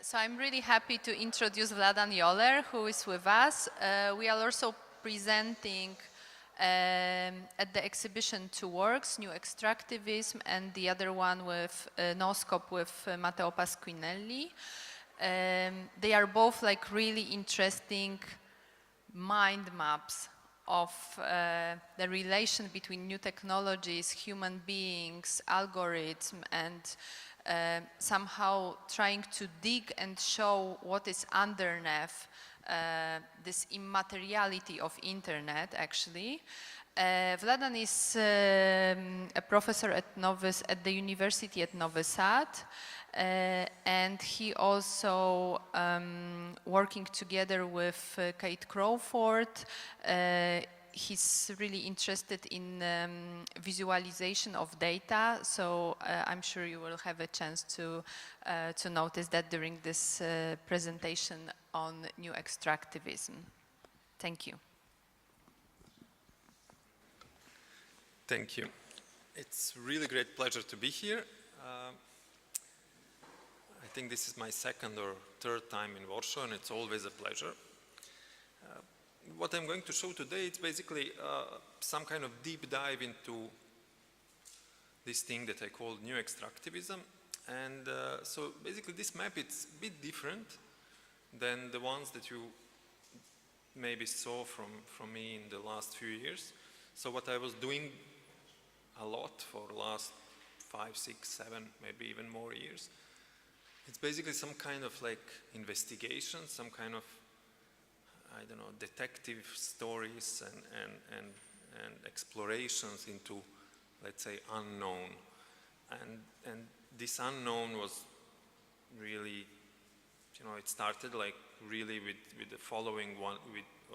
So I'm really happy to introduce Vladan Joler, who is with us. We are also presenting at the exhibition two works, New Extractivism and the other one with No Scope with Matteo Pasquinelli. They are both like really interesting mind maps of the relation between new technologies, human beings, algorithms, and somehow trying to dig and show what is underneath this immateriality of internet, actually. Vladan is a professor at the University at Novi Sad, and he also working together with Kate Crawford. He's really interested in visualization of data, so I'm sure you will have a chance to notice that during this presentation on New Extractivism. Thank you. Thank you. It's really great pleasure to be here. I think this is my second or third time in Warsaw, and it's always a pleasure. What I'm going to show today is basically some kind of deep dive into this thing that I call New Extractivism. And so basically this map, it's a bit different than the ones that you maybe saw from me in the last few years. So what I was doing a lot for the last 5, 6, 7, maybe even more years, it's basically some kind of like investigation, some kind of, I don't know, detective stories and explorations into, let's say, unknown. And this unknown was really, you know, it started like really with the following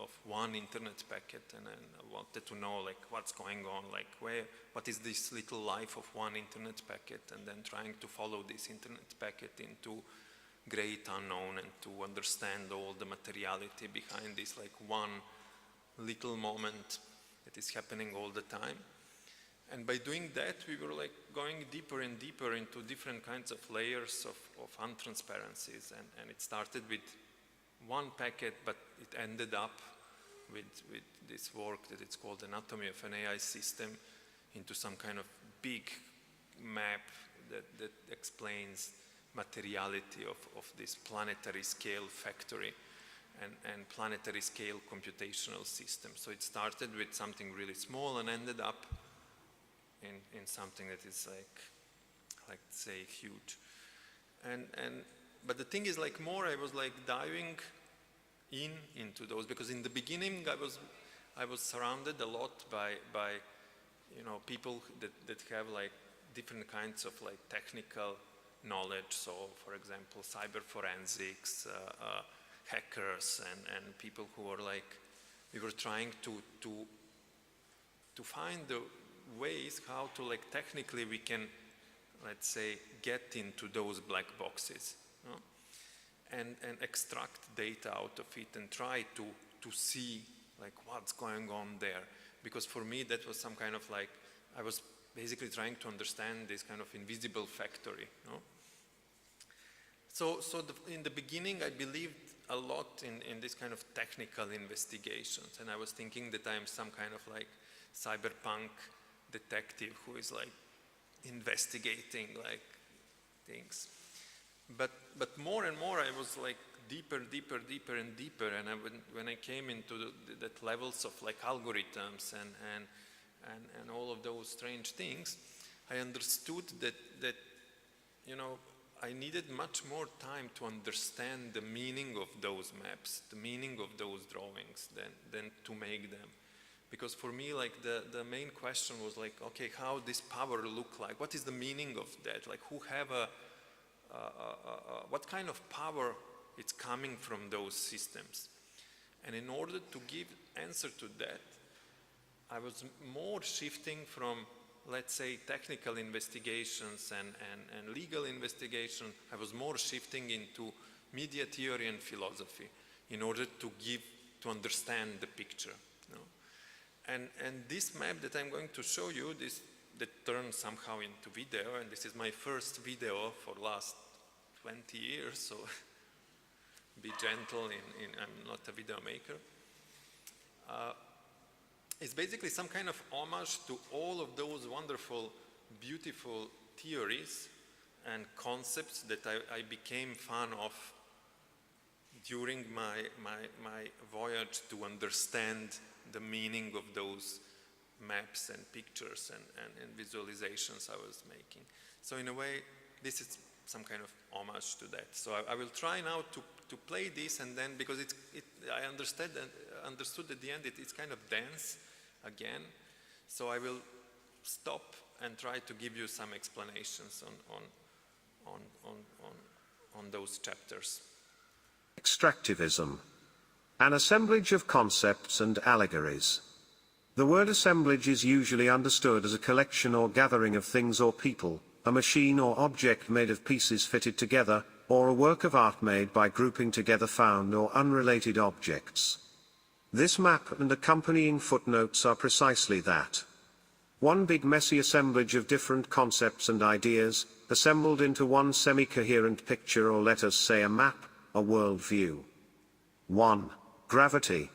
of one internet packet, and then I wanted to know like what's going on, like what is this little life of one internet packet, and then trying to follow this internet packet into great unknown and to understand all the materiality behind this like one little moment that is happening all the time. And by doing that, we were like going deeper and deeper into different kinds of layers of untransparencies, and it started with one packet, but it ended up with this work that it's called Anatomy of an AI System, into some kind of big map that explains materiality of this planetary scale factory and planetary scale computational system. So it started with something really small and ended up in something that is like say huge. But the thing is, like, more I was like diving into those, because in the beginning I was surrounded a lot by you know, people that have like different kinds of like technical knowledge. So for example, cyber forensics, hackers, and people who are like, we were trying to find the ways how to like technically we can, let's say, get into those black boxes, you know? and extract data out of it and try to see like what's going on there. Because for me that was some kind of like, I was basically trying to understand this kind of invisible factory, you know? So in the beginning I believed a lot in this kind of technical investigations, and I was thinking that I am some kind of like cyberpunk detective who is like investigating like things. But more and more I was like deeper and deeper, and when I came into that levels of like algorithms and all of those strange things, I understood that you know, I needed much more time to understand the meaning of those maps, the meaning of those drawings than to make them. Because for me, like the main question was like, okay, how this power look like? What is the meaning of that? Like, who have what kind of power is coming from those systems? And in order to give answer to that, I was more shifting from, let's say, technical investigations and legal investigation. I was more shifting into media theory and philosophy in order to understand the picture, you know? And this map that I'm going to show you, that turned somehow into video, and this is my first video for last 20 years, so be gentle I'm not a video maker. It's basically some kind of homage to all of those wonderful, beautiful theories and concepts that I became fan of during my voyage to understand the meaning of those maps and pictures and visualizations I was making. So in a way, this is some kind of homage to that. So I will try now to play this, and then, because I understood at the end it's kind of dense again, so I will stop and try to give you some explanations on those chapters. Extractivism, an assemblage of concepts and allegories. The word assemblage is usually understood as a collection or gathering of things or people, a machine or object made of pieces fitted together, or a work of art made by grouping together found or unrelated objects. This map and accompanying footnotes are precisely that. One big messy assemblage of different concepts and ideas, assembled into one semi-coherent picture, or let us say a map, a worldview. 1. Gravity.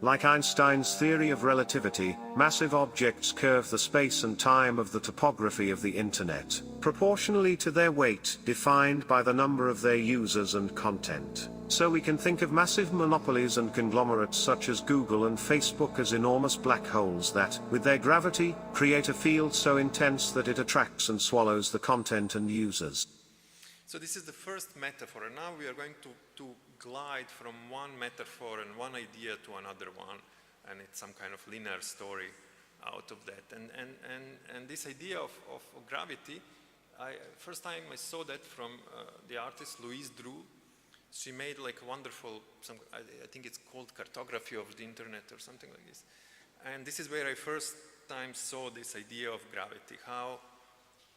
Like Einstein's theory of relativity, massive objects curve the space and time of the topography of the internet, proportionally to their weight, defined by the number of their users and content. So we can think of massive monopolies and conglomerates such as Google and Facebook as enormous black holes that, with their gravity, create a field so intense that it attracts and swallows the content and users. So this is the first metaphor, and now we are going to glide from one metaphor and one idea to another one, and it's some kind of linear story out of that. And this idea of gravity, first time I saw that from the artist Louise Drew. She made like a wonderful, I think it's called cartography of the internet or something like this. And this is where I first time saw this idea of gravity, how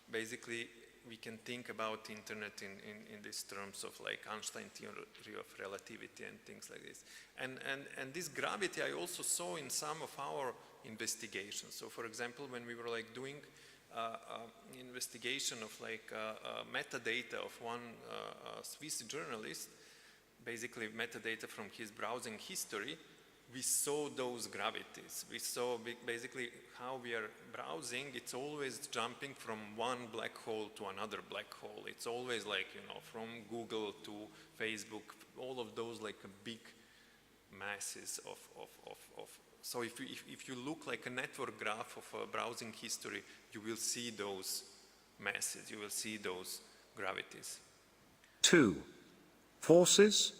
basically we can think about internet in these terms of like Einstein theory of relativity and things like this. And this gravity I also saw in some of our investigations. So for example, when we were like doing investigation of like metadata of one Swiss journalist, basically metadata from his browsing history, we saw those gravities. We saw basically how we are browsing, it's always jumping from one black hole to another black hole. It's always like, you know, from Google to Facebook, all of those like big masses of so if you look like a network graph of a browsing history, you will see those masses, you will see those gravities. 2. Forces.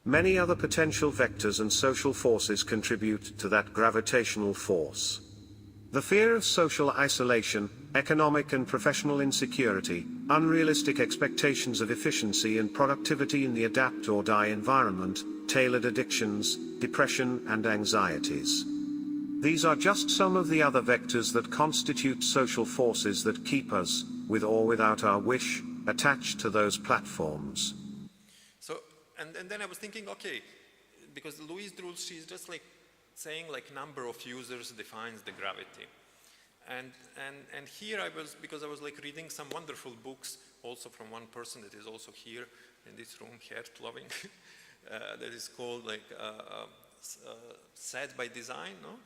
Many other potential vectors and social forces contribute to that gravitational force. The fear of social isolation, economic and professional insecurity, unrealistic expectations of efficiency and productivity in the adapt or die environment, tailored addictions, depression and anxieties. These are just some of the other vectors that constitute social forces that keep us, with or without our wish, attached to those platforms. So, and then I was thinking, okay, because Louise Drew, she's just like saying like number of users defines the gravity. And here I was, because I was like reading some wonderful books also from one person that is also here in this room, Heart-loving, that is called like Sad by Design, no?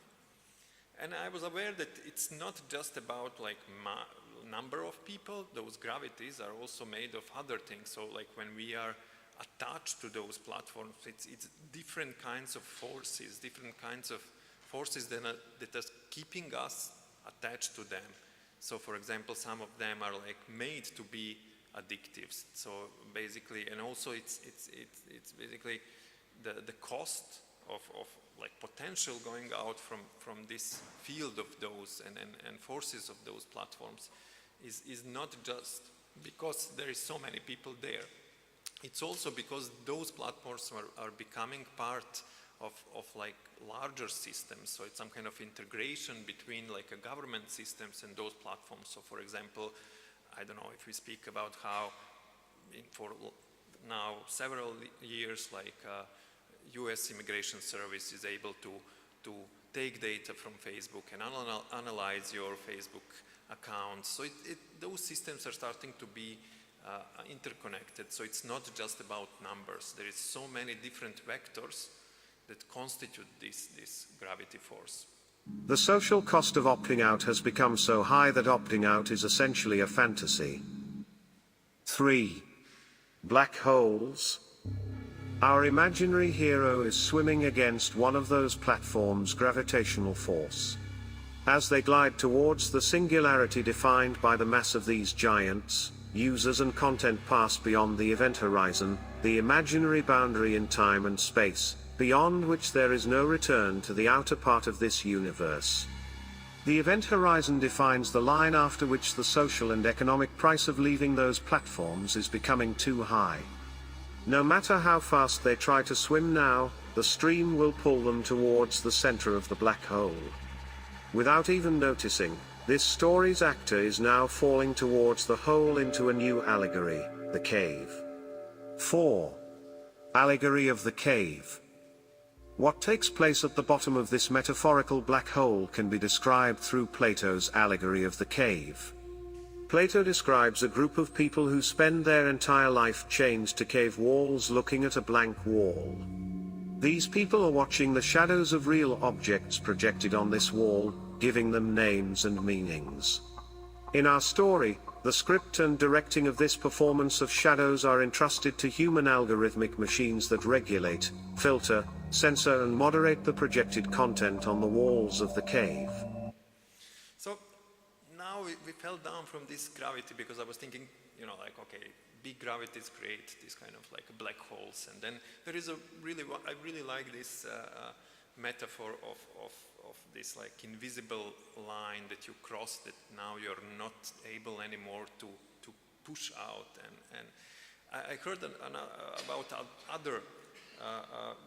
And I was aware that it's not just about like number of people, those gravities are also made of other things. So like when we are attached to those platforms, it's different kinds of forces, that are keeping us attached to them. So for example, some of them are like made to be addictive. So basically, and also it's basically the cost of like potential going out from this field of those and forces of those platforms is not just because there is so many people there. It's also because those platforms are becoming part of like larger systems. So it's some kind of integration between like a government systems and those platforms. So for example, I don't know if we speak about how for now several years like US Immigration Service is able to take data from Facebook and analyze your Facebook account. So those systems are starting to be interconnected. So it's not just about numbers. There is so many different vectors that constitute this gravity force. The social cost of opting out has become so high that opting out is essentially a fantasy. 3. Black holes. Our imaginary hero is swimming against one of those platforms' gravitational force. As they glide towards the singularity defined by the mass of these giants, users and content pass beyond the event horizon, the imaginary boundary in time and space, beyond which there is no return to the outer part of this universe. The event horizon defines the line after which the social and economic price of leaving those platforms is becoming too high. No matter how fast they try to swim now, the stream will pull them towards the center of the black hole. Without even noticing, this story's actor is now falling towards the hole into a new allegory, the cave. 4. Allegory of the cave. What takes place at the bottom of this metaphorical black hole can be described through Plato's allegory of the cave. Plato describes a group of people who spend their entire life chained to cave walls looking at a blank wall. These people are watching the shadows of real objects projected on this wall, giving them names and meanings. In our story, the script and directing of this performance of shadows are entrusted to human algorithmic machines that regulate, filter, censor and moderate the projected content on the walls of the cave. So now we fell down from this gravity because I was thinking, like, okay, big gravities create this kind of like black holes, and then there is I really like this metaphor of this like invisible line that you cross, that now you're not able anymore to push out. And I heard about other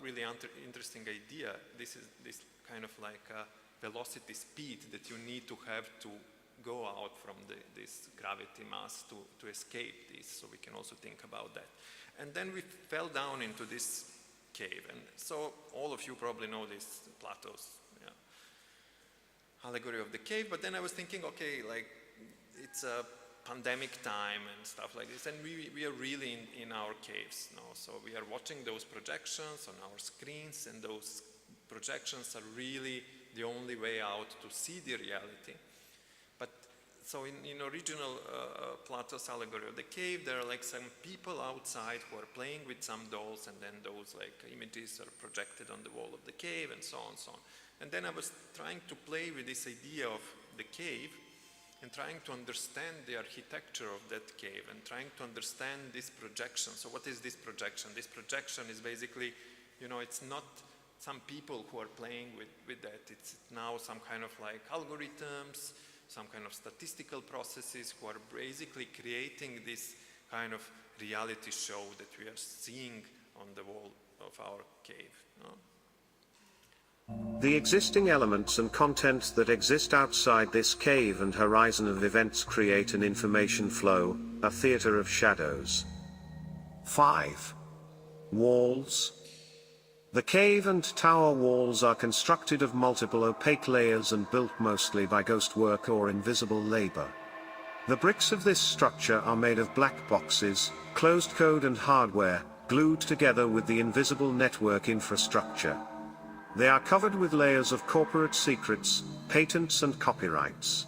really interesting idea. This is this kind of like velocity speed that you need to have to go out from this gravity mass to escape this, so we can also think about that. And then we fell down into this cave, and so all of you probably know this Plato's allegory of the cave, but then I was thinking, okay, like it's a pandemic time and stuff like this, and we are really in our caves now, so we are watching those projections on our screens, and those projections are really the only way out to see the reality. But so in original Plato's allegory of the cave, there are like some people outside who are playing with some dolls, and then those like images are projected on the wall of the cave, and so on and so on. And then I was trying to play with this idea of the cave and trying to understand the architecture of that cave and trying to understand this projection. So what is this projection? This projection is basically, it's not some people who are playing with that. It's now some kind of like algorithms, some kind of statistical processes who are basically creating this kind of reality show that we are seeing on the wall of our cave. The existing elements and content that exist outside this cave and horizon of events create an information flow, a theater of shadows. 5. Walls. The cave and tower walls are constructed of multiple opaque layers and built mostly by ghost work or invisible labor. The bricks of this structure are made of black boxes, closed code and hardware, glued together with the invisible network infrastructure. They are covered with layers of corporate secrets, patents and copyrights.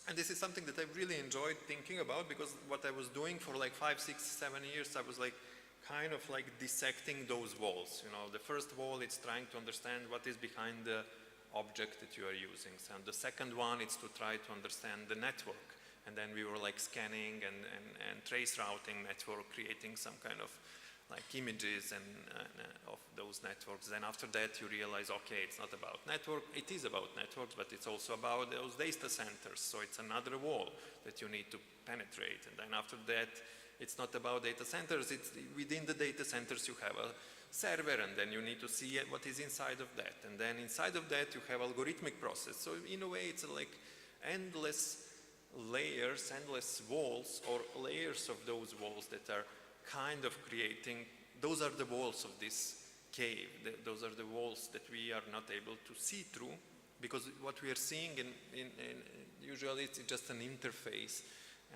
And this is something that I really enjoyed thinking about, because what I was doing for like 5, 6, 7 years, I was like kind of like dissecting those walls. The first wall is trying to understand what is behind the object that you are using. And the second one is to try to understand the network. And then we were like scanning and trace routing network, creating some kind of like images and of those networks. Then after that you realize, okay, it's not about network, it is about networks, but it's also about those data centers, so it's another wall that you need to penetrate. And then after that, it's not about data centers, it's within the data centers you have a server, and then you need to see what is inside of that. And then inside of that you have algorithmic process. So in a way it's like endless layers, endless walls, or layers of those walls that are kind of creating, those are the walls of this cave, those are the walls that we are not able to see through, because what we are seeing usually it's just an interface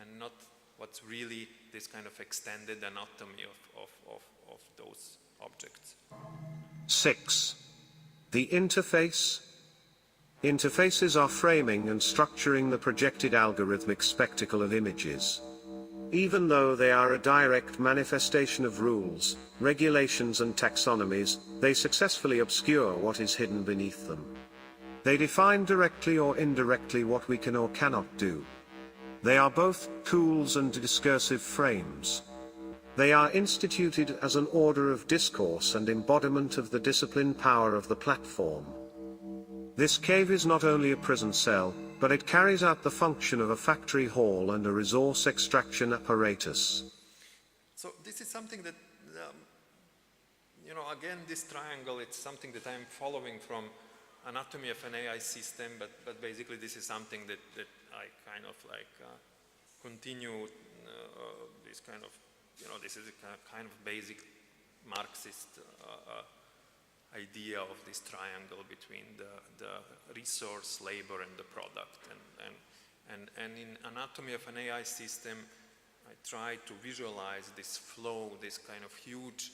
and not what's really this kind of extended anatomy of those objects. 6. The interface. Interfaces are framing and structuring the projected algorithmic spectacle of images. Even though they are a direct manifestation of rules, regulations and taxonomies, they successfully obscure what is hidden beneath them. They define directly or indirectly what we can or cannot do. They are both tools and discursive frames. They are instituted as an order of discourse and embodiment of the discipline power of the platform. This cave is not only a prison cell, but it carries out the function of a factory hall and a resource extraction apparatus. So this is something that, you know, again, this triangle, it's something that I'm following from anatomy of an AI system, but basically this is something that I kind of like continue this kind of, you know, this is a kind of basic Marxist idea of this triangle between the resource, labor, and the product. And in anatomy of an AI system, I try to visualize this flow, this kind of huge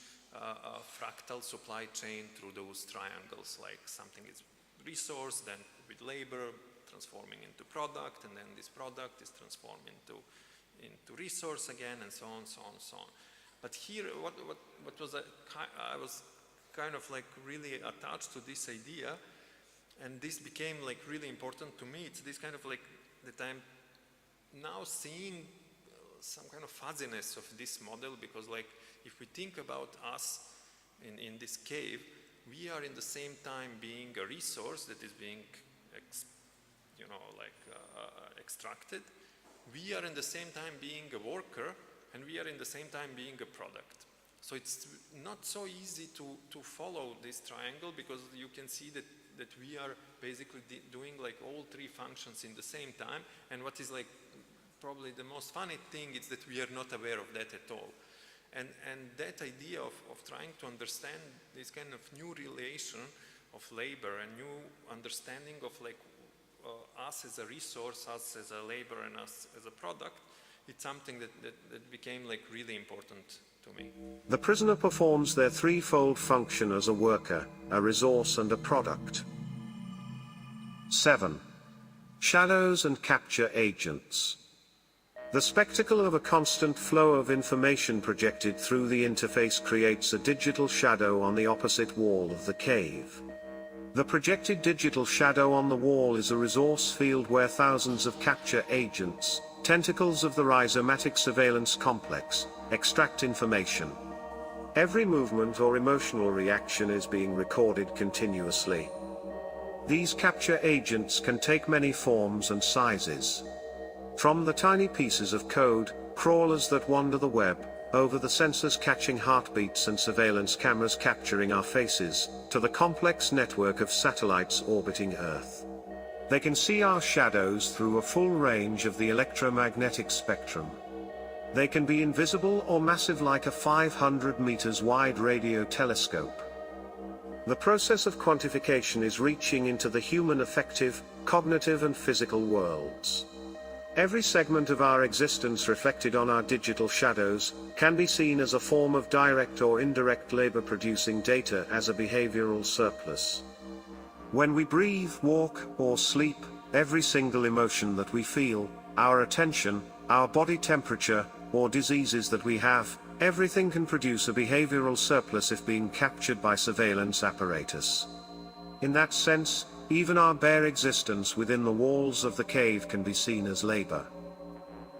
fractal supply chain through those triangles, like something is resource, then with labor, transforming into product, and then this product is transformed into resource again, and so on, so on, so on. But here, what was I was kind of like really attached to this idea, and this became like really important to me. It's this kind of like that I'm now seeing some kind of fuzziness of this model, because like if we think about us in this cave, we are in the same time being a resource that is being extracted. We are in the same time being a worker, and we are in the same time being a product. So it's not so easy to follow this triangle, because you can see that we are basically doing like all three functions in the same time. And what is like probably the most funny thing is that we are not aware of that at all. And that idea of trying to understand this kind of new relation of labor and new understanding of like us as a resource, us as a labor, and us as a product, it's something that became like really important to me. The prisoner performs their threefold function as a worker, a resource, and a product. 7. Shadows and capture agents. The spectacle of a constant flow of information projected through the interface creates a digital shadow on the opposite wall of the cave. The projected digital shadow on the wall is a resource field where thousands of capture agents, tentacles of the rhizomatic surveillance complex, extract information. Every movement or emotional reaction is being recorded continuously. These capture agents can take many forms and sizes. From the tiny pieces of code, crawlers that wander the web, over the sensors catching heartbeats and surveillance cameras capturing our faces, to the complex network of satellites orbiting Earth. They can see our shadows through a full range of the electromagnetic spectrum. They can be invisible or massive, like a 500 meters wide radio telescope. The process of quantification is reaching into the human affective, cognitive, and physical worlds. Every segment of our existence reflected on our digital shadows can be seen as a form of direct or indirect labor, producing data as a behavioral surplus. When we breathe, walk, or sleep, every single emotion that we feel, our attention, our body temperature, or diseases that we have, everything can produce a behavioral surplus if being captured by surveillance apparatus. In that sense, even our bare existence within the walls of the cave can be seen as labor.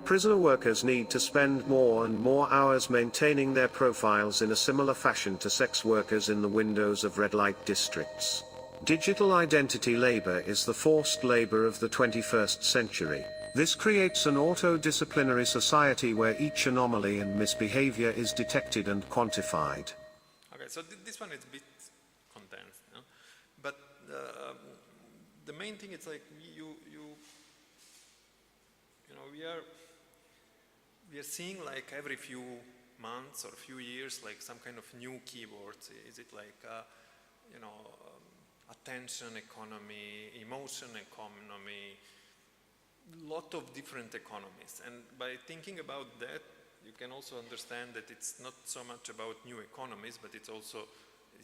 Prisoner workers need to spend more and more hours maintaining their profiles in a similar fashion to sex workers in the windows of red light districts. Digital identity labor is the forced labor of the 21st century. This creates an auto-disciplinary society where each anomaly and misbehavior is detected and quantified. Okay, so this one is a bit condensed, no? But the main thing is like we are seeing like every few months or few years like some kind of new keywords. Is it like attention economy, emotion economy, lot of different economies. And by thinking about that, you can also understand that it's not so much about new economies, but it's also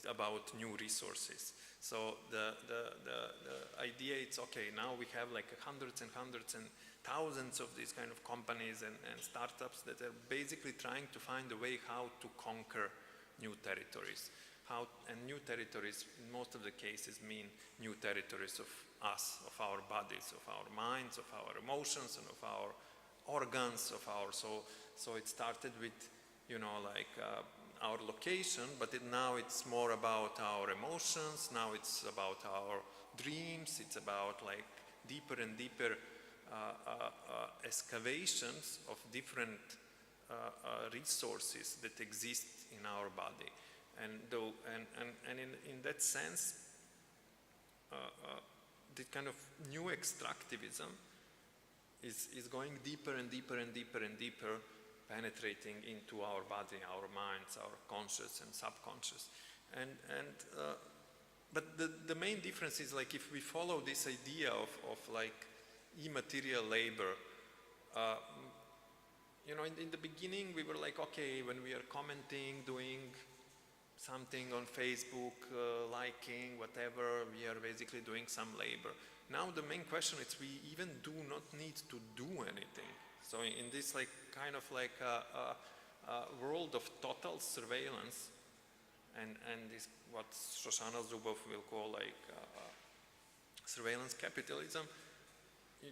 about new resources. So the idea is, okay, now we have like hundreds and hundreds and thousands of these kind of companies and startups that are basically trying to find a way how to conquer new territories. And new territories, in most of the cases, mean new territories of us, of our bodies, of our minds, of our emotions, and of our organs, of our soul. So it started with, you know, like our location, but now it's more about our emotions, now it's about our dreams, it's about like deeper and deeper excavations of different resources that exist in our body. And in that sense, the kind of new extractivism is going deeper and deeper and deeper and deeper, penetrating into our body, our minds, our conscious and subconscious. But the main difference is, like, if we follow this idea of like immaterial labor, you know, in the beginning we were like, okay, when we are commenting, doing something on Facebook, liking, whatever, we are basically doing some labor. Now the main question is, we even do not need to do anything. So in this like kind of like world of total surveillance, and this what Shoshana Zuboff will call like surveillance capitalism,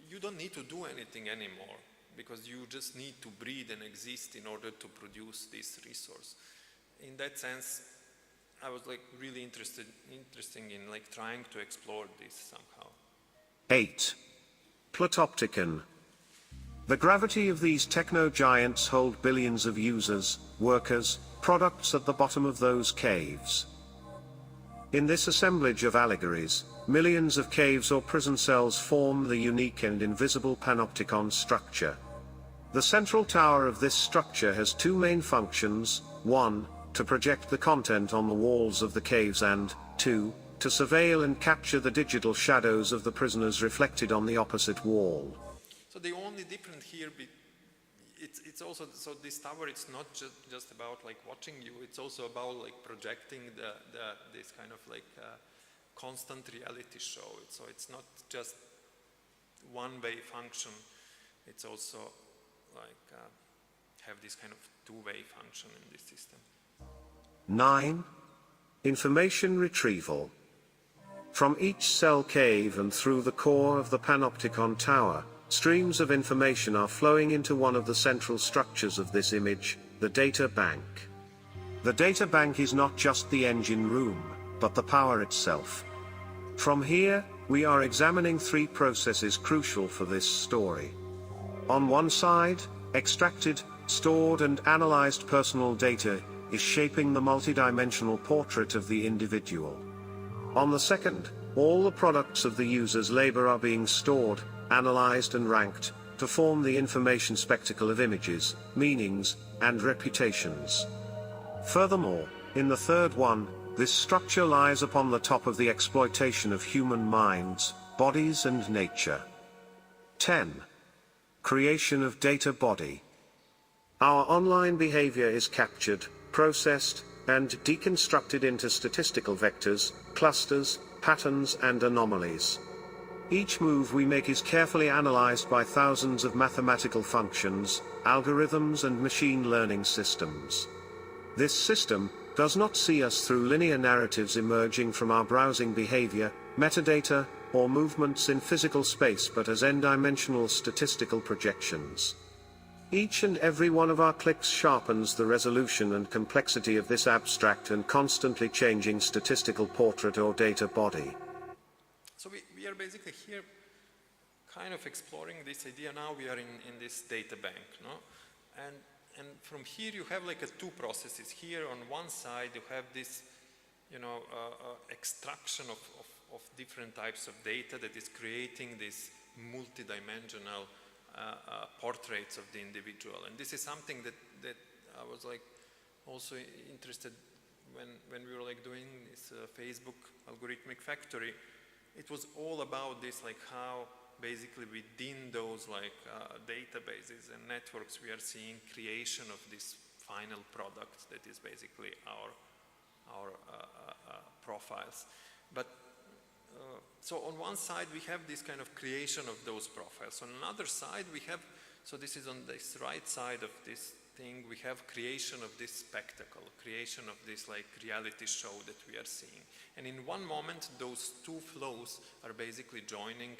you don't need to do anything anymore, because you just need to breathe and exist in order to produce this resource. In that sense, I was like really interested in like trying to explore this somehow. 8. Platopticon. The gravity of these techno-giants hold billions of users, workers, products at the bottom of those caves. In this assemblage of allegories, millions of caves or prison cells form the unique and invisible panopticon structure. The central tower of this structure has two main functions: 1, to project the content on the walls of the caves, and 2, to surveil and capture the digital shadows of the prisoners reflected on the opposite wall. So the only difference here, it's also, so this tower, it's not just about like watching you, it's also about like projecting this kind of like constant reality show. So it's not just one-way function, it's also like have this kind of two-way function in this system. 9. Information retrieval. From each cell cave and through the core of the panopticon tower, streams of information are flowing into one of the central structures of this image, the data bank. The data bank is not just the engine room, but the power itself. From here, we are examining three processes crucial for this story. On one side, extracted, stored and analyzed personal data is shaping the multidimensional portrait of the individual. On the second, all the products of the user's labor are being stored, analyzed and ranked, to form the information spectacle of images, meanings, and reputations. Furthermore, in the third one, this structure lies upon the top of the exploitation of human minds, bodies and nature. 10. Creation of data body. Our online behavior is captured, processed, and deconstructed into statistical vectors, clusters, patterns and anomalies. Each move we make is carefully analyzed by thousands of mathematical functions, algorithms and machine learning systems. This system does not see us through linear narratives emerging from our browsing behavior, metadata, or movements in physical space, but as n-dimensional statistical projections. Each and every one of our clicks sharpens the resolution and complexity of this abstract and constantly changing statistical portrait or data body. So we are basically here kind of exploring this idea. Now we are in this data bank, no? And from here you have like two processes. Here on one side you have this, you know, extraction of different types of data that is creating this multidimensional portraits of the individual. And this is something that I was like also interested when we were like doing this Facebook algorithmic factory. It was all about this, like how basically within those like databases and networks, we are seeing creation of this final product that is basically our profiles. But so on one side we have this kind of creation of those profiles. On another side we have, so this is on this right side of this thing, we have creation of this spectacle, creation of this like reality show that we are seeing. And in one moment those two flows are basically joining,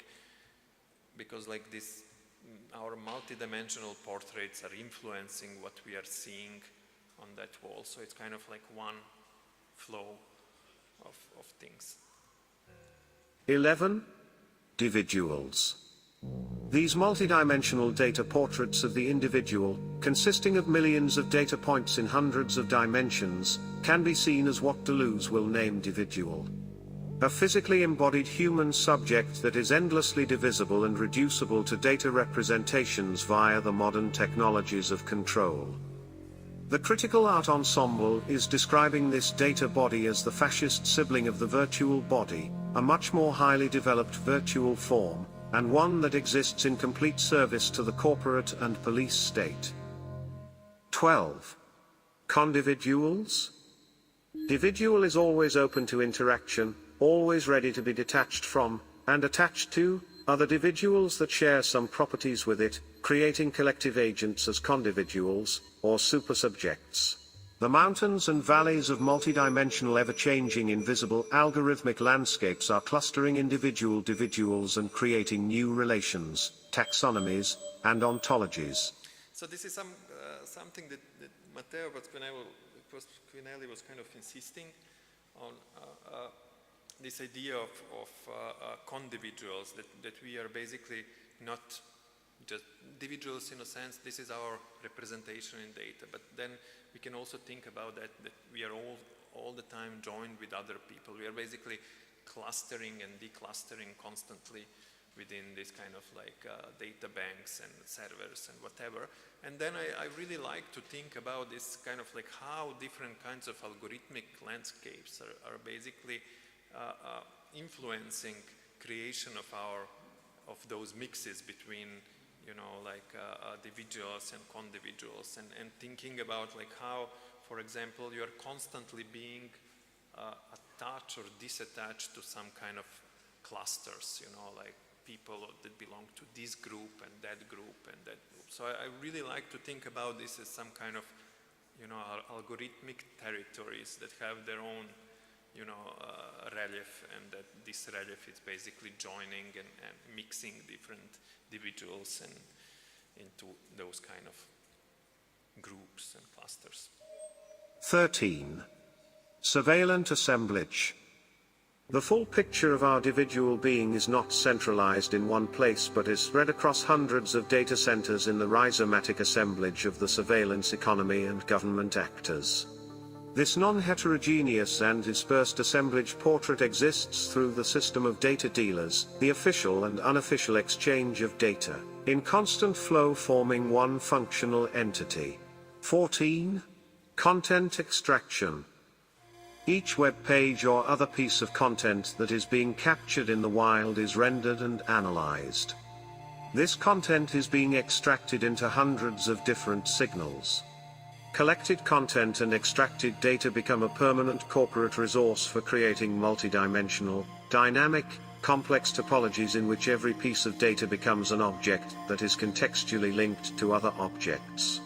because like this, our multidimensional portraits are influencing what we are seeing on that wall. So it's kind of like one flow of things. 11. Individuals. These multidimensional data portraits of the individual, consisting of millions of data points in hundreds of dimensions, can be seen as what Deleuze will name individual. A physically embodied human subject that is endlessly divisible and reducible to data representations via the modern technologies of control. The critical art ensemble is describing this data body as the fascist sibling of the virtual body, a much more highly developed virtual form, and one that exists in complete service to the corporate and police state. 12. Condividuals. Individual is always open to interaction, always ready to be detached from, and attached to, other individuals that share some properties with it, creating collective agents as condividuals, or supersubjects. The mountains and valleys of multidimensional ever-changing invisible algorithmic landscapes are clustering individuals and creating new relations, taxonomies, and ontologies. So this is something that Matteo Quinelli was kind of insisting on, this idea of condividuals, that we are basically not just individuals in a sense. This is our representation in data, but then we can also think about that we are all the time joined with other people. We are basically clustering and declustering constantly within this kind of like data banks and servers and whatever. And then I really like to think about this kind of like how different kinds of algorithmic landscapes are basically influencing creation of those mixes between, you know, like individuals and condividuals, and thinking about like how, for example, you are constantly being attached or disattached to some kind of clusters, you know, like people that belong to this group and that group and that group. So I really like to think about this as some kind of, you know, algorithmic territories that have their own, you know, relief, and that this relief is basically joining and mixing different individuals and into those kind of groups and clusters. 13. Surveillant assemblage. The full picture of our individual being is not centralized in one place but is spread across hundreds of data centers in the rhizomatic assemblage of the surveillance economy and government actors. This non-heterogeneous and dispersed assemblage portrait exists through the system of data dealers, the official and unofficial exchange of data, in constant flow forming one functional entity. 14. Content extraction. Each web page or other piece of content that is being captured in the wild is rendered and analyzed. This content is being extracted into hundreds of different signals. Collected content and extracted data become a permanent corporate resource for creating multidimensional, dynamic, complex topologies in which every piece of data becomes an object that is contextually linked to other objects.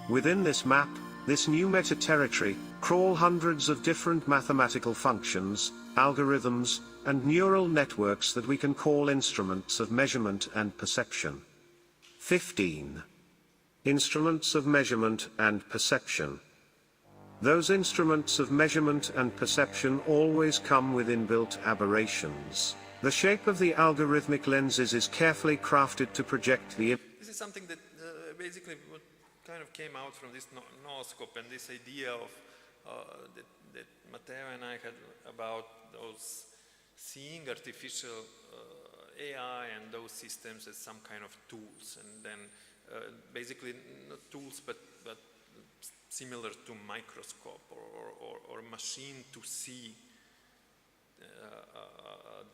Within this map, this new meta-territory, crawl hundreds of different mathematical functions, algorithms, and neural networks that we can call instruments of measurement and perception. 15. Instruments of measurement and perception. Those instruments of measurement and perception always come with inbuilt aberrations. The shape of the algorithmic lenses is carefully crafted to project the This is something that basically kind of came out from this nooscope and this idea of that Matteo and I had about those seeing artificial AI and those systems as some kind of tools, and then basically not tools but similar to microscope or machine to see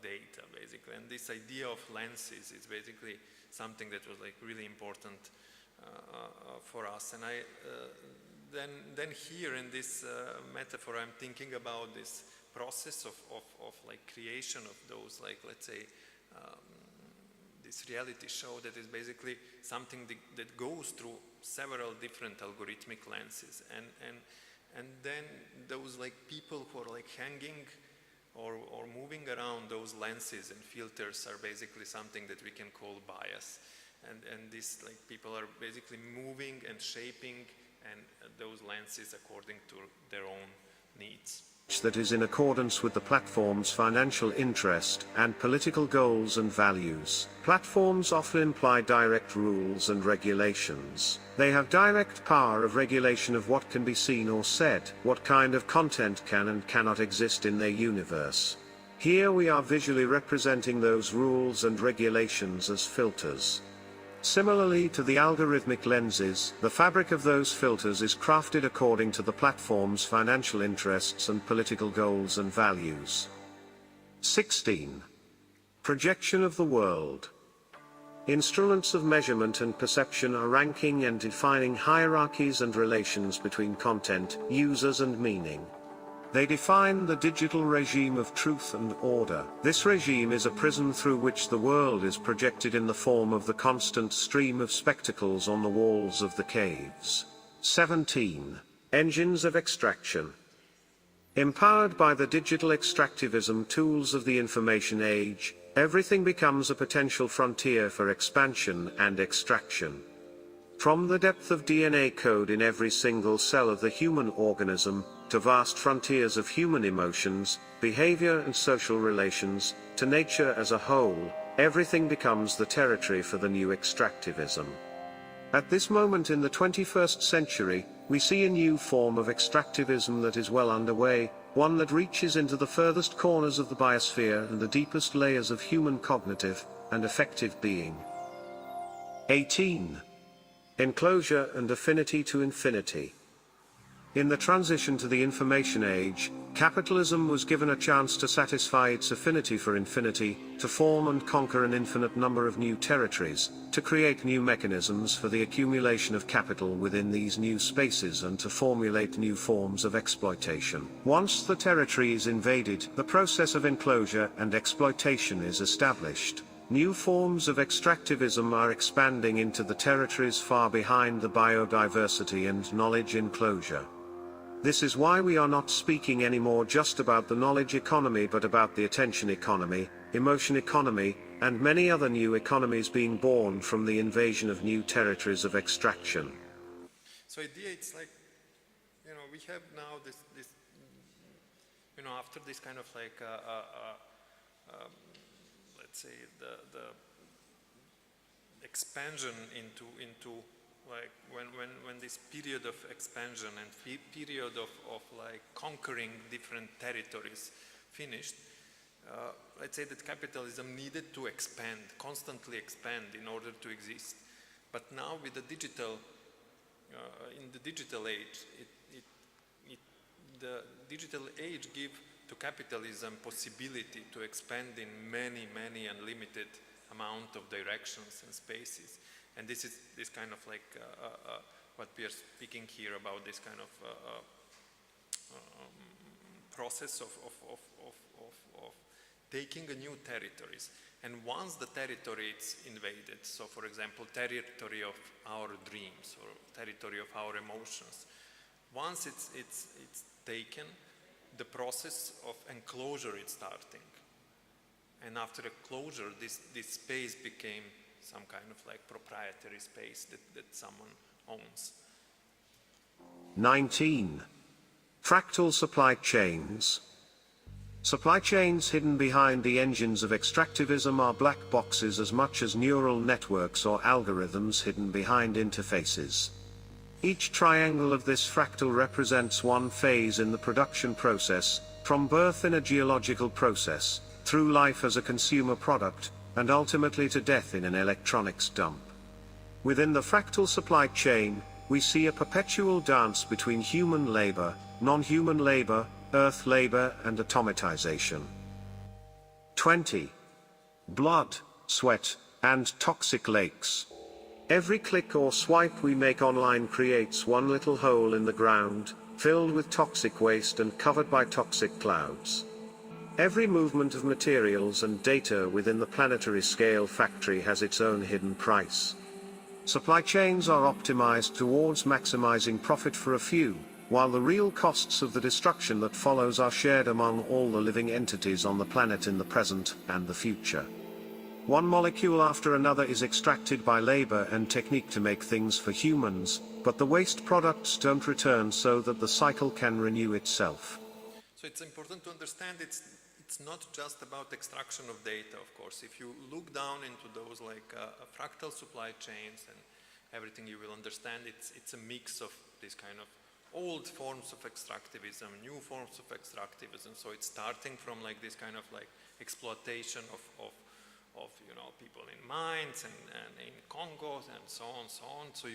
data, basically. And this idea of lenses is basically something that was like really important for us. And then here in this metaphor, I'm thinking about this process of like creation of those, like, let's say, this reality show that is basically something that goes through several different algorithmic lenses, and then those like people who are like hanging or moving around those lenses and filters are basically something that we can call bias, and these like people are basically moving and shaping and those lenses according to their own needs. That is in accordance with the platform's financial interest and political goals and values. Platforms often imply direct rules and regulations. They have direct power of regulation of what can be seen or said, what kind of content can and cannot exist in their universe. Here we are visually representing those rules and regulations as filters. Similarly to the algorithmic lenses, the fabric of those filters is crafted according to the platform's financial interests and political goals and values. 16. Projection of the world. Instruments of measurement and perception are ranking and defining hierarchies and relations between content, users and meaning. They define the digital regime of truth and order. This regime is a prism through which the world is projected in the form of the constant stream of spectacles on the walls of the caves. 17. Engines of extraction. Empowered by the digital extractivism tools of the information age, everything becomes a potential frontier for expansion and extraction. From the depth of DNA code in every single cell of the human organism, to vast frontiers of human emotions, behavior and social relations, to nature as a whole, everything becomes the territory for the new extractivism. At this moment in the 21st century, we see a new form of extractivism that is well underway, one that reaches into the furthest corners of the biosphere and the deepest layers of human cognitive and affective being. 18. Enclosure and affinity to infinity. In the transition to the information age, capitalism was given a chance to satisfy its affinity for infinity, to form and conquer an infinite number of new territories, to create new mechanisms for the accumulation of capital within these new spaces and to formulate new forms of exploitation. Once the territory is invaded, the process of enclosure and exploitation is established. New forms of extractivism are expanding into the territories far behind the biodiversity and knowledge enclosure. This is why we are not speaking anymore just about the knowledge economy but about the attention economy, emotion economy, and many other new economies being born from the invasion of new territories of extraction. So idea, it's like, we have now this after this kind of like, let's say the expansion into like when this period of expansion and period of like conquering different territories finished, let's say that capitalism needed to expand, constantly expand in order to exist. But now with the digital, in the digital age, the digital age gives to capitalism possibility to expand in many unlimited amount of directions and spaces. And this is this kind of like what we are speaking here about, this kind of process of taking a new territories. And once the territory is invaded, so for example, territory of our dreams or territory of our emotions, once it's taken, the process of enclosure is starting. And after a closure, this space became some kind of like proprietary space that someone owns. 19. Fractal supply chains. Supply chains hidden behind the engines of extractivism are black boxes as much as neural networks or algorithms hidden behind interfaces. Each triangle of this fractal represents one phase in the production process, from birth in a geological process, through life as a consumer product, and ultimately to death in an electronics dump. Within the fractal supply chain, we see a perpetual dance between human labor, non-human labor, earth labor, and automatization. 20. Blood, sweat, and toxic lakes. Every click or swipe we make online creates one little hole in the ground, filled with toxic waste and covered by toxic clouds. Every movement of materials and data within the planetary scale factory has its own hidden price. Supply chains are optimized towards maximizing profit for a few, while the real costs of the destruction that follows are shared among all the living entities on the planet in the present and the future. One molecule after another is extracted by labor and technique to make things for humans, but the waste products don't return so that the cycle can renew itself. So it's important to understand it's not just about extraction of data, of course. If you look down into those like fractal supply chains and everything, you will understand it's a mix of this kind of old forms of extractivism, new forms of extractivism. So it's starting from like this kind of like exploitation of you know, people in mines and in Congos and so on, so on. So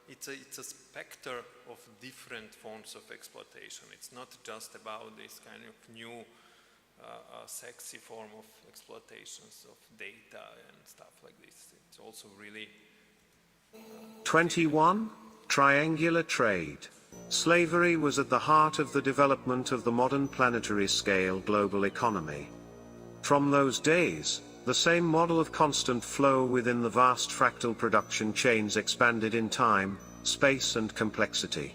it's a specter of different forms of exploitation. It's not just about this kind of new sexy form of exploitations of data and stuff like this. It's also really 21. Triangular trade. Slavery was at the heart of the development of the modern planetary scale global economy. From those days, the same model of constant flow within the vast fractal production chains expanded in time, space and complexity.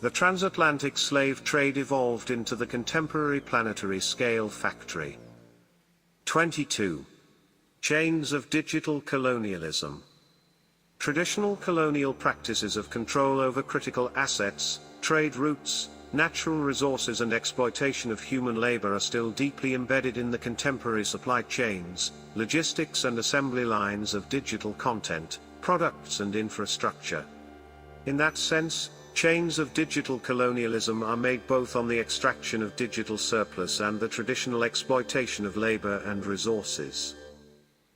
The transatlantic slave trade evolved into the contemporary planetary scale factory. 22. Chains of digital colonialism. Traditional colonial practices of control over critical assets, trade routes, natural resources and exploitation of human labor are still deeply embedded in the contemporary supply chains, logistics and assembly lines of digital content, products and infrastructure. In that sense, chains of digital colonialism are made both on the extraction of digital surplus and the traditional exploitation of labor and resources.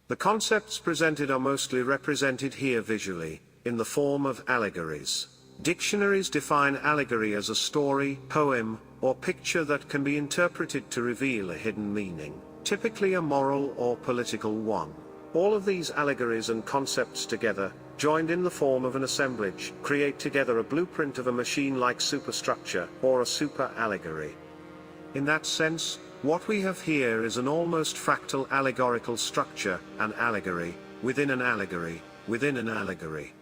The concepts presented are mostly represented here visually, in the form of allegories. Dictionaries define allegory as a story, poem, or picture that can be interpreted to reveal a hidden meaning, typically a moral or political one. All of these allegories and concepts together, joined in the form of an assemblage, create together a blueprint of a machine-like superstructure, or a super-allegory. In that sense, what we have here is an almost fractal allegorical structure, an allegory, within an allegory, within an allegory.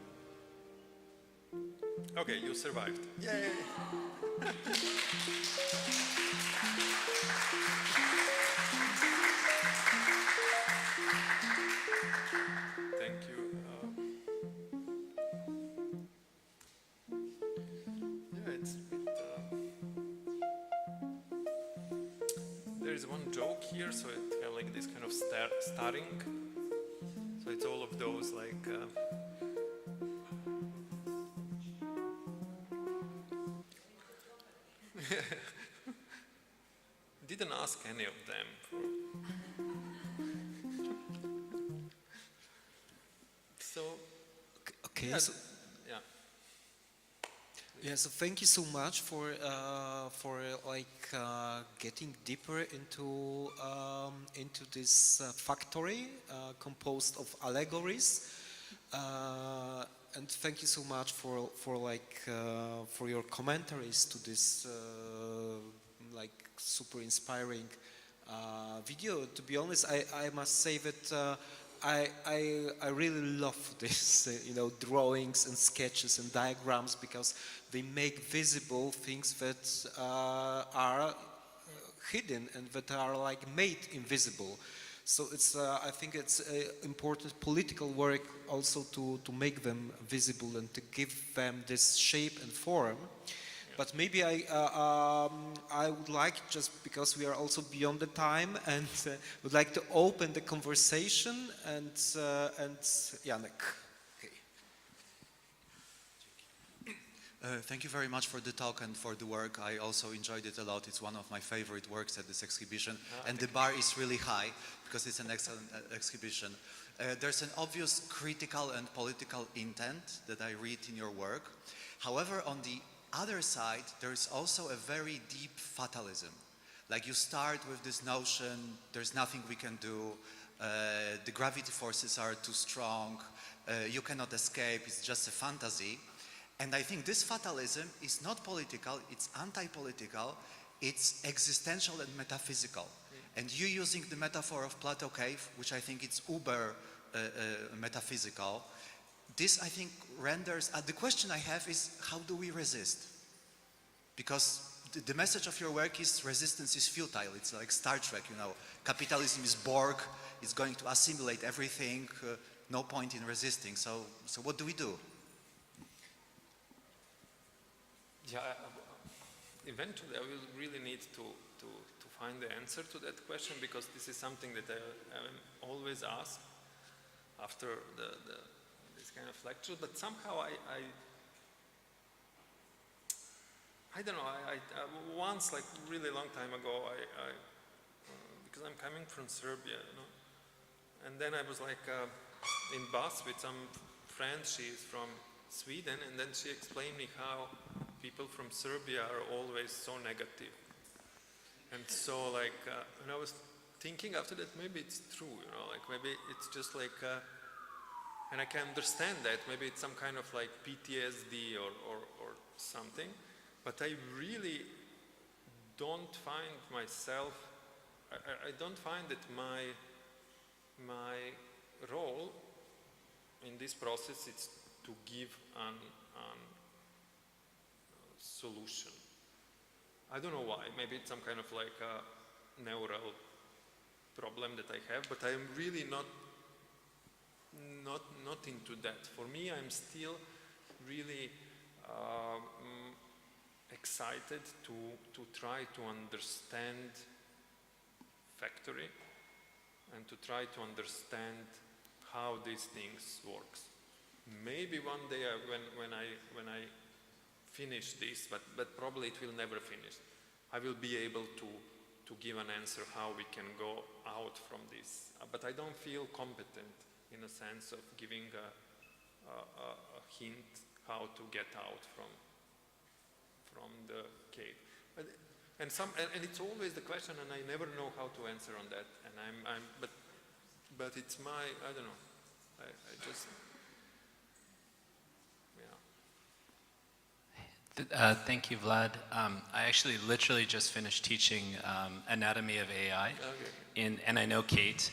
okay, you survived. Yay! Thank you. Yeah, it's a bit. There is one joke here, so it has like this kind of starring. So it's all of those like. Didn't ask any of them. So, Okay, yeah, so, yeah. yeah, so thank you so much for getting deeper into this factory composed of allegories, and thank you so much for your commentaries to this super inspiring video. To be honest, I must say that I really love this, drawings and sketches and diagrams, because they make visible things that are hidden and that are made invisible. So I think it's important political work also to make them visible and to give them this shape and form. But maybe I would like, just because we are also beyond the time, and would like to open the conversation and Janek. Okay. Thank you very much for the talk and for the work. I also enjoyed it a lot. It's one of my favorite works at this exhibition, and the bar is really high because it's an excellent exhibition. There's an obvious critical and political intent that I read in your work. However, on the other side, there is also a very deep fatalism. Like you start with this notion, there's nothing we can do, the gravity forces are too strong, you cannot escape, it's just a fantasy. And I think this fatalism is not political, it's anti-political, it's existential and metaphysical. And you using the metaphor of Plateau Cave, which I think it's uber metaphysical, this I think renders, the question I have is how do we resist? Because the message of your work is resistance is futile, it's like Star Trek, you know, capitalism is Borg, it's going to assimilate everything, no point in resisting, so what do we do? Yeah, eventually I will really need to find the answer to that question, because this is something that I am always asked after this kind of lecture, but somehow I don't know, once, like really long time ago, because I'm coming from Serbia, you know, and then I was like in bus with some friend, she is from Sweden, and then she explained me how people from Serbia are always so negative. And so like, when I was thinking after that, maybe it's true, you know, like maybe it's just like, and I can understand that, maybe it's some kind of like PTSD or something, but I really don't find myself, I don't find that my role in this process is to give an solution. I don't know why, maybe it's some kind of like a neural problem that I have, but I am really not into that. For me, I'm still really excited to try to understand factory and to try to understand how these things works. Maybe one day when I finish this, but probably it will never finish, I will be able to give an answer how we can go out from this. But I don't feel competent in a sense of giving a hint how to get out from the cave. And it's always the question, and I never know how to answer on that. And but it's my, I don't know. I just, yeah. Thank you, Vlad. I actually literally just finished teaching anatomy of AI, and I know Kate,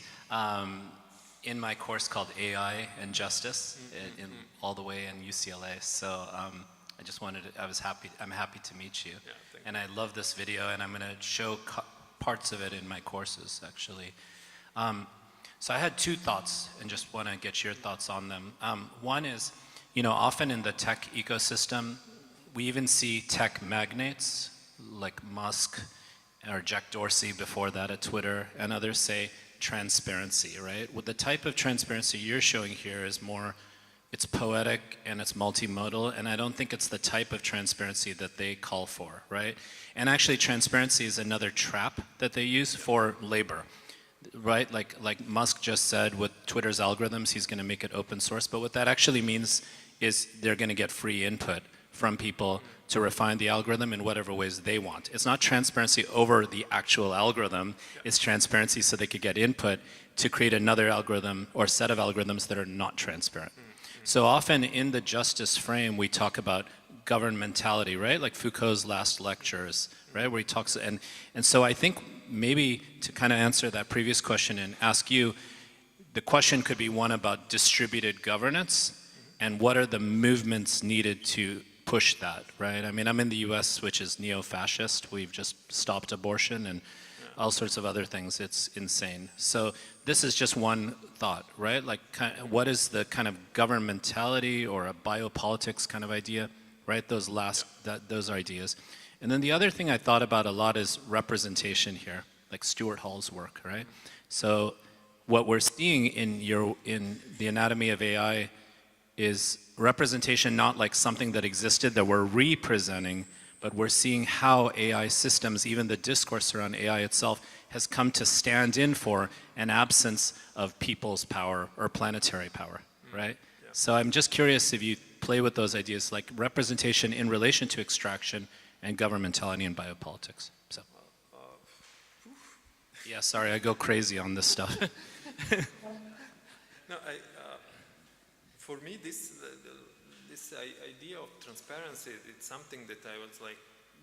in my course called AI and Justice, all the way in UCLA. So I just wanted to, I'm happy to meet you. Yeah, and I love this video, and I'm going to show parts of it in my courses, actually. So I had two thoughts, and just want to get your thoughts on them. One is, you know, often in the tech ecosystem, we even see tech magnates like Musk or Jack Dorsey before that at Twitter, and others say transparency, right? Well, the type of transparency you're showing here is more, it's poetic and it's multimodal, and I don't think it's the type of transparency that they call for, right? And actually transparency is another trap that they use for labor, right? Like Musk just said with Twitter's algorithms, he's going to make it open source, but what that actually means is they're going to get free input from people to refine the algorithm in whatever ways they want. It's not transparency over the actual algorithm, it's transparency so they could get input to create another algorithm or set of algorithms that are not transparent. So often in the justice frame, we talk about governmentality, right? Like Foucault's last lectures, right? Where he talks, and so I think maybe to kind of answer that previous question and ask you, the question could be one about distributed governance and what are the movements needed to push that, right? I mean, I'm in the US, which is neo-fascist. We've just stopped abortion and all sorts of other things. It's insane. So this is just one thought, right? Like, what is the kind of governmentality or a biopolitics kind of idea, right? Those those ideas. And then the other thing I thought about a lot is representation here, like Stuart Hall's work, right? So what we're seeing in the anatomy of AI is representation not like something that existed that we're representing, but we're seeing how AI systems, even the discourse around AI itself, has come to stand in for an absence of people's power or planetary power, right? Yeah. So I'm just curious if you play with those ideas, like representation in relation to extraction and governmentality and biopolitics. So. Yeah, sorry, I go crazy on this stuff. No, for me, this idea of transparency, it's something that I was like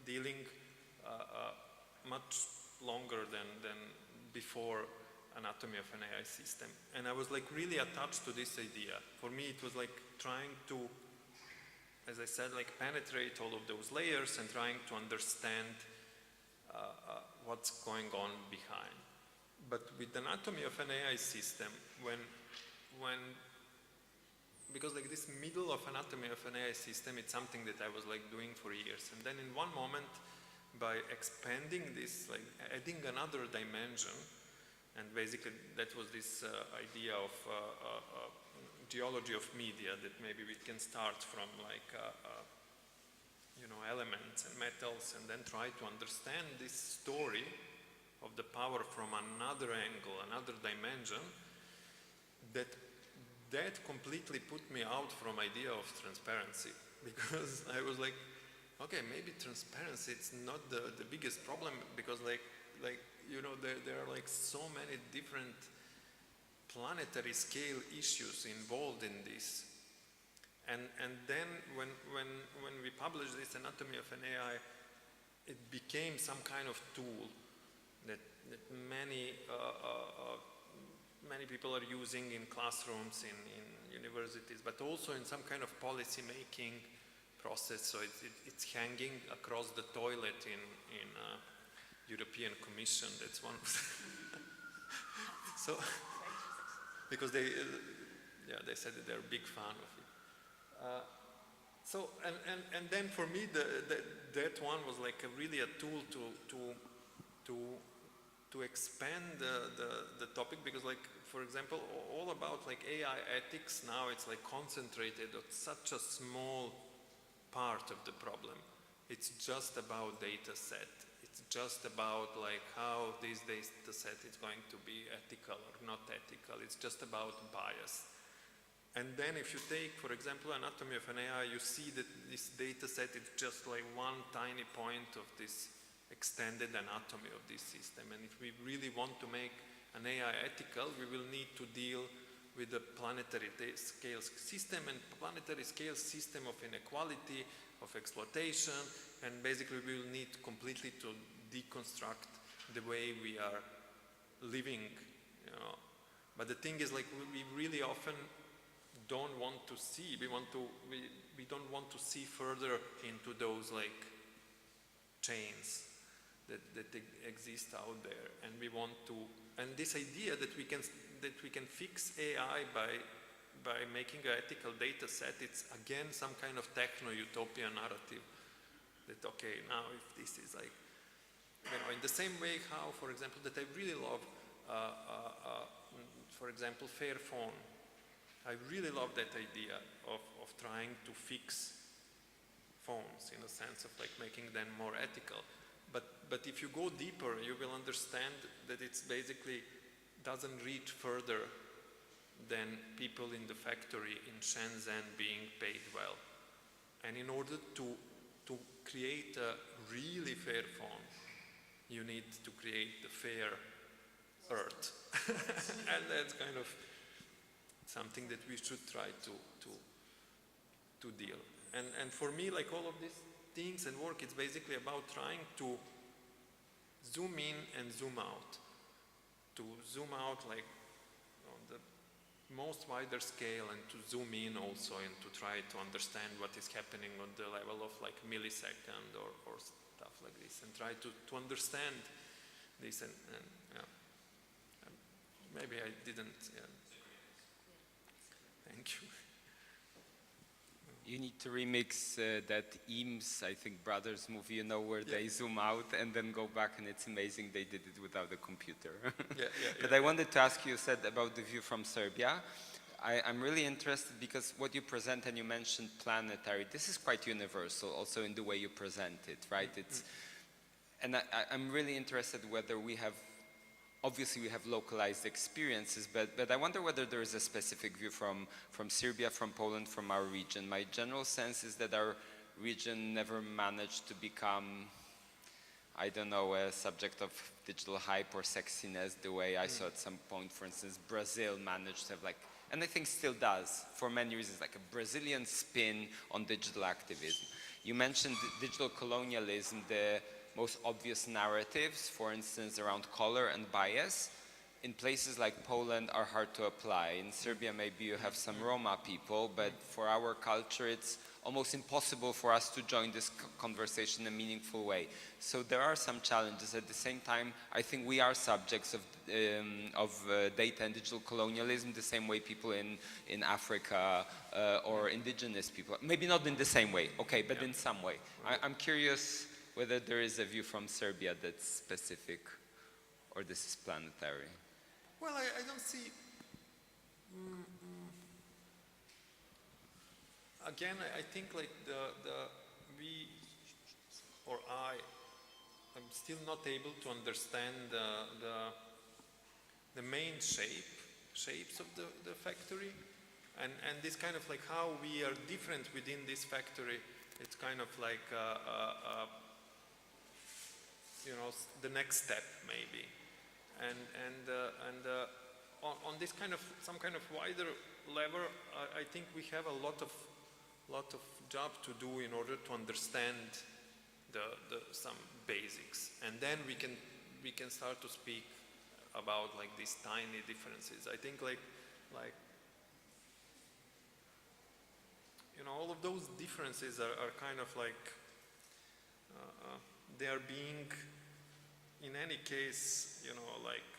dealing much longer than before anatomy of an AI system. And I was like really attached to this idea. For me, it was like trying to, as I said, like penetrate all of those layers and trying to understand what's going on behind. But with the anatomy of an AI system, because like this middle of anatomy of an AI system, it's something that I was like doing for years. And then in one moment, by expanding this, like adding another dimension, and basically that was this idea of geology of media, that maybe we can start from like you know, elements and metals, and then try to understand this story of the power from another angle, another dimension, that completely put me out from idea of transparency, because I was like, okay, maybe transparency it's not the biggest problem, because like you know, there are like so many different planetary scale issues involved in this. And then when we published this anatomy of an AI, it became some kind of tool that many people are using in classrooms, in universities, but also in some kind of policy making process. So it's hanging across the toilet in European Commission. That's one of so because they said that they're a big fan of it. So and then for me that one was like really a tool to expand the topic, because like, for example, all about like AI ethics now, it's like concentrated on such a small part of the problem. It's just about data set. It's just about like how this data set is going to be ethical or not ethical. It's just about bias. And then if you take, for example, anatomy of an AI, you see that this data set is just like one tiny point of this extended anatomy of this system. And if we really want to make an AI ethical, we will need to deal with the planetary scale system and planetary scale system of inequality, of exploitation, and basically we will need completely to deconstruct the way we are living, you know. But the thing is, like, we really often don't want to see, we don't want to see further into those like chains that exist out there, and we want to, and this idea that we can fix AI by making an ethical data set, it's again some kind of techno-utopian narrative that, okay, now if this is like, you know, in the same way how, for example, that I really love, for example, fair phone. I really love that idea of trying to fix phones in a sense of like making them more ethical. But if you go deeper, you will understand that it's basically doesn't reach further than people in the factory in Shenzhen being paid well. And in order to create a really fair phone, you need to create the fair earth. And that's kind of something that we should try to deal. And for me, like all of these things and work, it's basically about trying to zoom in and zoom out. To zoom out like on the most wider scale, and to zoom in also, and to try to understand what is happening on the level of like millisecond or stuff like this, and try to understand this, and yeah. Maybe I didn't, yeah. Thank you. You need to remix that Eames, I think, Brothers movie, you know, where they zoom out and then go back, and it's amazing they did it without a computer. But I wanted to ask you, said about the view from Serbia. I'm really interested because what you present, and you mentioned planetary, this is quite universal also in the way you present it, right? It's, and I'm really interested whether we have, obviously we have localized experiences, but I wonder whether there is a specific view from Serbia, from Poland, from our region. My general sense is that our region never managed to become I don't know, a subject of digital hype or sexiness the way I saw at some point, for instance, Brazil managed to have like, and I think still does, for many reasons, like a Brazilian spin on digital activism. You mentioned digital colonialism, the most obvious narratives, for instance, around color and bias, in places like Poland are hard to apply. In Serbia, maybe you have some Roma people, but for our culture, it's almost impossible for us to join this conversation in a meaningful way. So there are some challenges. At the same time, I think we are subjects of data and digital colonialism the same way people in Africa or indigenous people. Maybe not in the same way, okay, but in some way. I'm curious whether there is a view from Serbia that's specific or this is planetary. Well, I don't see. Again, I think like we or I'm still not able to understand the main shapes of the factory, and this kind of like how we are different within this factory. It's kind of like you know, the next step maybe. On this kind of some kind of wider level, I think we have a lot of job to do in order to understand some basics, and then we can start to speak about like these tiny differences. I think like you know, all of those differences are kind of like they are being, in any case, you know, like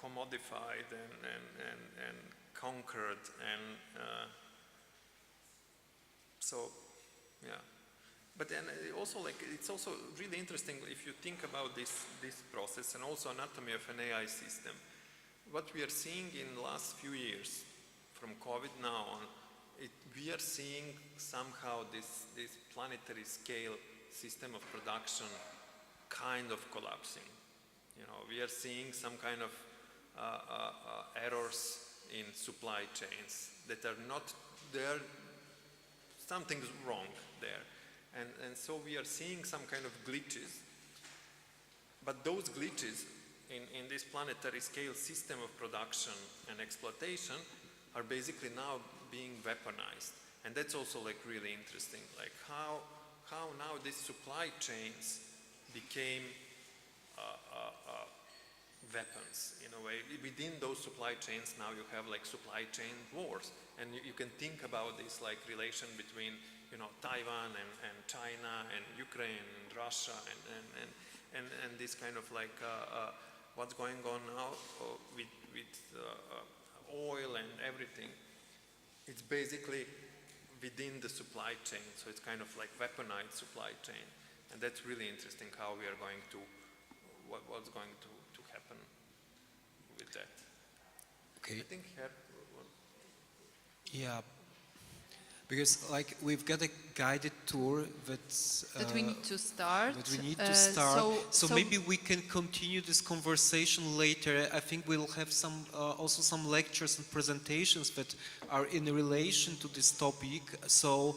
commodified and conquered, and so yeah. But then also like it's also really interesting if you think about this process and also anatomy of an AI system. What we are seeing in the last few years, from COVID now on, we are seeing somehow this planetary scale system of production kind of collapsing. You know, we are seeing some kind of errors in supply chains that are not there. Something's wrong there, and so we are seeing some kind of glitches. But those glitches in this planetary scale system of production and exploitation are basically now being weaponized, and that's also like really interesting. Like how now these supply chains became weapons in a way. Within those supply chains now you have like supply chain wars, and you can think about this like relation between, you know, Taiwan and China and Ukraine and Russia and this kind of like what's going on now with oil and everything. It's basically within the supply chain, so it's kind of like weaponized supply chain, and that's really interesting how we are going to what's going to happen with that. Okay. I think yeah, because like we've got a guided tour that we need to start. So maybe we can continue this conversation later. I think we'll have some also some lectures and presentations that are in relation to this topic. So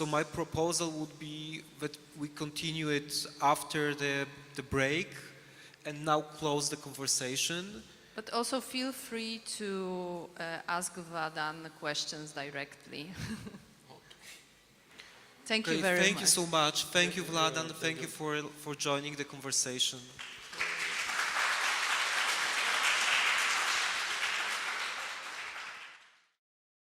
my proposal would be that we continue it after the break, and now close the conversation. But also feel free to ask Vladan questions directly. Thank you very much. Thank you so much. Thank you, Vladan. Thank you for joining the conversation.